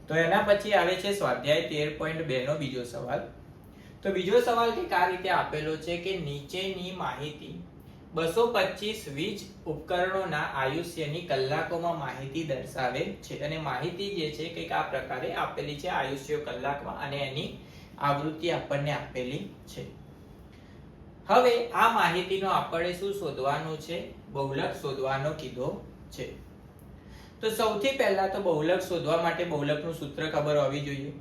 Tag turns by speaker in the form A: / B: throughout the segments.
A: તો એના પછી આવે છે સ્વાધ્યાય 13.2 નો બીજો સવાલ. તો બીજો સવાલ કંઈક આ રીતે આપેલો છે કે નીચેની માહિતી 225 વીજ ઉપકરણોના આયુષ્યની કલાકોમાં માહિતી દર્શાવે છે. અને માહિતી જે છે કંઈક આ પ્રકારે આપેલી છે આયુષ્ય કલાકમાં, અને એની આવૃત્તિ આપણને આપેલી છે. હવે આ માહિતીનો આપણે શું શોધવાનું છે? બહુલક શોધવાનો કીધો છે. તો સૌથી પહેલા તો બહુલક શોધવા માટે બહુલકનું સૂત્ર ખબર હોવી જોઈએ.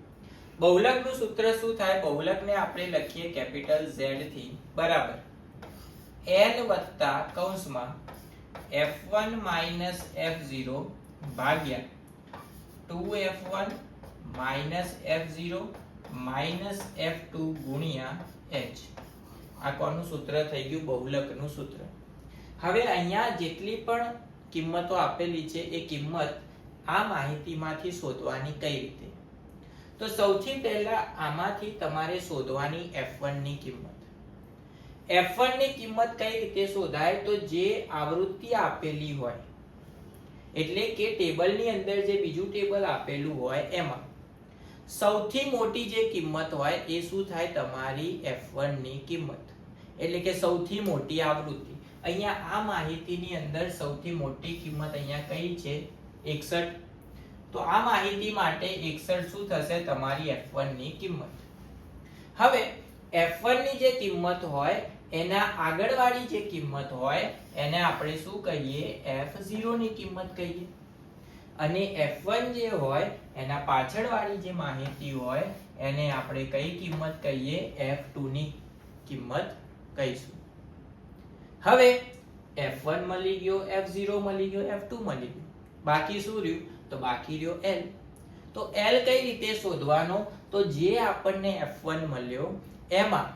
A: બહુલકનું સૂત્ર શું થાય? બહુલકને આપણે લખીએ કેપિટલ Z થી બરાબર n વત્તા કૌંસમાં f1 માઈનસ f0 ભાગ્યા 2f1 minus f0 minus f2 ગુણ્યા h. આ કોનું સૂત્ર થઈ ગયું? બહુલકનું સૂત્ર. હવે અહીંયા જેટલી પણ કિંમતો આપેલી છે એ કિંમત આ માહિતીમાંથી શોધવાની કઈ રીતે? તો સૌથી પહેલા આમાંથી તમારે શોધવાની f1 ની કિંમત. f1 ની કિંમત કઈ રીતે શોધાય? તો જે આવૃત્તિ આપેલી હોય, એટલે કે ટેબલની અંદર જે બીજું ટેબલ આપેલું હોય એમાં સૌથી મોટી જે કિંમત હોય એ શું થાય? તમારી f1 ની કિંમત, એટલે કે સૌથી મોટી આવૃત્તિ. અહીંયા આ માહિતીની અંદર સૌથી મોટી કિંમત અહીંયા કઈ છે? 61. તો આ માહિતી માટે 61 શું થશે? તમારી f1 ની કિંમત. હવે f1 ની જે કિંમત હોય એના આગળવાળી જે કિંમત હોય એને આપણે શું કહીએ? f0 ની કિંમત કહીએ. અને f1 જે હોય એના પાછળવાળી જે માહિતી હોય એને આપણે કઈ કિંમત કહીએ? f2 ની કિંમત કહીશું. હવે f1 મળી ગયો, f0 મળી ગયો, f2 મળી ગયો. બાકી શું રહ્યું? તો બાકી રહ્યો L. તો L કઈ રીતે શોધવાનો? તો જે આપણને f1 મળ્યો એમાં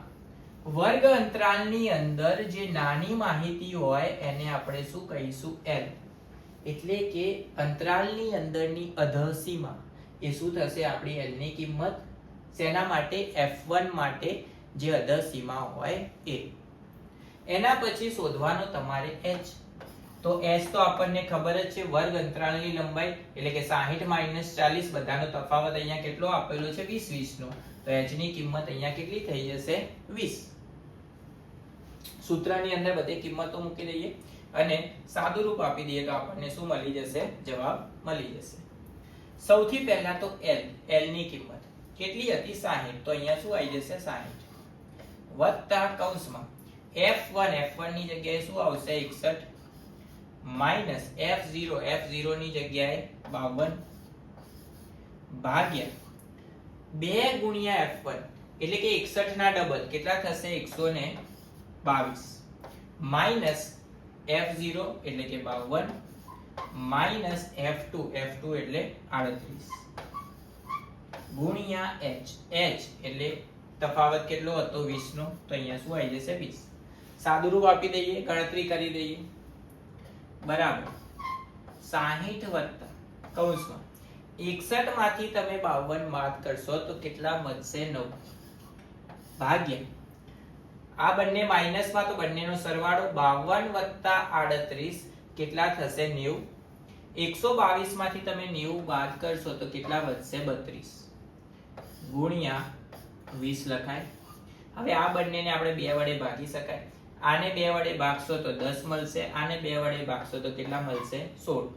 A: વર્ગ અંતરાલની અંદર જે નાની માહિતી હોય એને આપણે શું કહીશું? L. એટલે કે અંતરાલની અંદરની અધઃસીમા એ શું થશે? આપણી L ની કિંમત. શેના માટે? f1 માટે જે અધઃસીમા હોય એ. એના પછી શોધવાનો તમારે h. તો h તો આપણને ખબર જ છે, વર્ગ અંતરાલની લંબાઈ, એટલે કે 60 માઈનસ 40 બધાનો તફાવત અહીંયા કેટલો આપેલો છે? 20 20 નો. તો h ની કિંમત અહીંયા કેટલી થઈ જશે? 20. સૂત્રની અંદર બધી કિંમતો મૂકી દઈએ અને સાદું રૂપ આપી દઈએ તો આપણને શું મળી જશે? જવાબ મળી જશે. સૌથી પહેલા તો L. L ની કિંમત કેટલી હતી? 60. તો અહીંયા શું આવી જશે? 60 વત્તા કૌંસમાં f1. f1 ની જગ્યાએ શું આવશે? 61 માઈનસ f0. f0 ની જગ્યાએ 52 ભાગ્યા 2 ગુણ્યા f1, એટલે કે 61 ના ડબલ કેટલા થશે? 122 માઈનસ f0 એટલે કે 52 માઈનસ f2. f2 એટલે 38 ગુણ્યા h. h એટલે તફાવત કેટલો હતો? 20 નો. તો અહીંયા શું આવી જશે? 20. સાદું રૂપ આપી દઈએ, ગણતરી કરી દઈએ. બરાબર 60 વત્તા કૌંસમાં 61 માંથી તમે 52 બાદ કરશો તો કેટલા વધશે? 9 ભાગ્યા આ બંને માઈનસમાં તો બંનેનો સરવાળો 52 વત્તા 38 કેટલા થશે? 90. 122 માંથી તમે 90 બાદ કરશો તો કેટલા વધશે? 32 ગુણ્યા 20 લખાય. હવે આ બંનેને આપણે 2 વડે ભાગી શકાય. આને 2 વડે ભાગશો તો 10 મળશે, આને 2 વડે ભાગશો તો કેટલા મળશે? 16.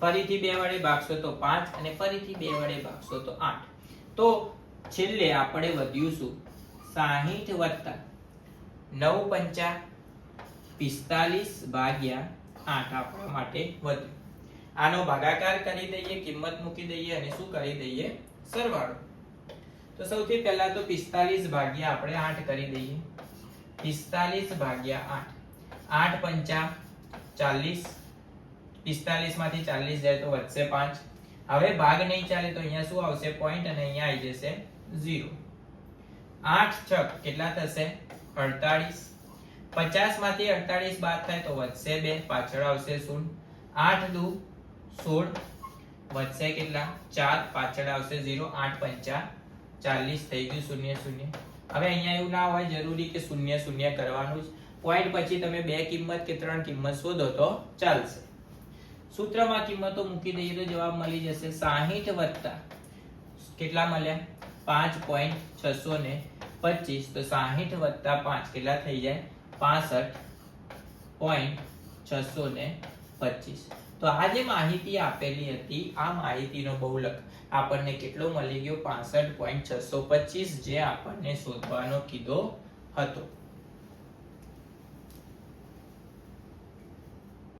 A: ફરીથી 2 વડે ભાગશો તો 5 અને ફરીથી 2 વડે ભાગશો તો 8. તો છેલ્લે આપણે વધ્યું શું? 60 વત્તા 9 પંચા 45 ભાગ્યા 8 આપણા માટે વધ્યું. આનો ભાગાકાર કરી દઈએ, કિંમત મૂકી દઈએ અને શું કરી દઈએ? સરવાળો. તો સૌથી પહેલા તો 45 ભાગ્યા આપણે 8 કરી દઈએ. 45 ભાગ્યા 8. 8 પંચા 40. 45 માંથી 40 જાય તો વધશે 5. હવે ભાગ નહીં ચાલે તો અહીંયા શું આવશે? પોઈન્ટ, અને અહીંયા આવી જશે 0. 8 છક કેટલા થશે? 48. 50 માંથી 48 બાદ થાય તો વધશે 2, પાછળ આવશે 0. 8 દુ 16 વધશે કેટલા? 4, પાછળ આવશે 0. 8 પંચા 40 થઈ ગયું 0 0. હવે અહીંયા એવું ના હોય જરૂરી કે 0 0 કરવાનું જ. પોઈન્ટ પછી તમે 2 કિંમત કે 3 કિંમત શોધો તો ચાલશે. સૂત્રમાં કિંમતો મૂકી દઈએ તો જવાબ મળી જશે 60 વત્તા કેટલા મળ્યા 5.625 તો 60 વત્તા 5 કેટલા થઈ જાય 65.625 તો આ જે માહિતી આપેલી હતી આ માહિતીનો બહુલક આપણને કેટલો મળી ગયો 65.625 જે આપણને શોધવાનો કીધો હતો।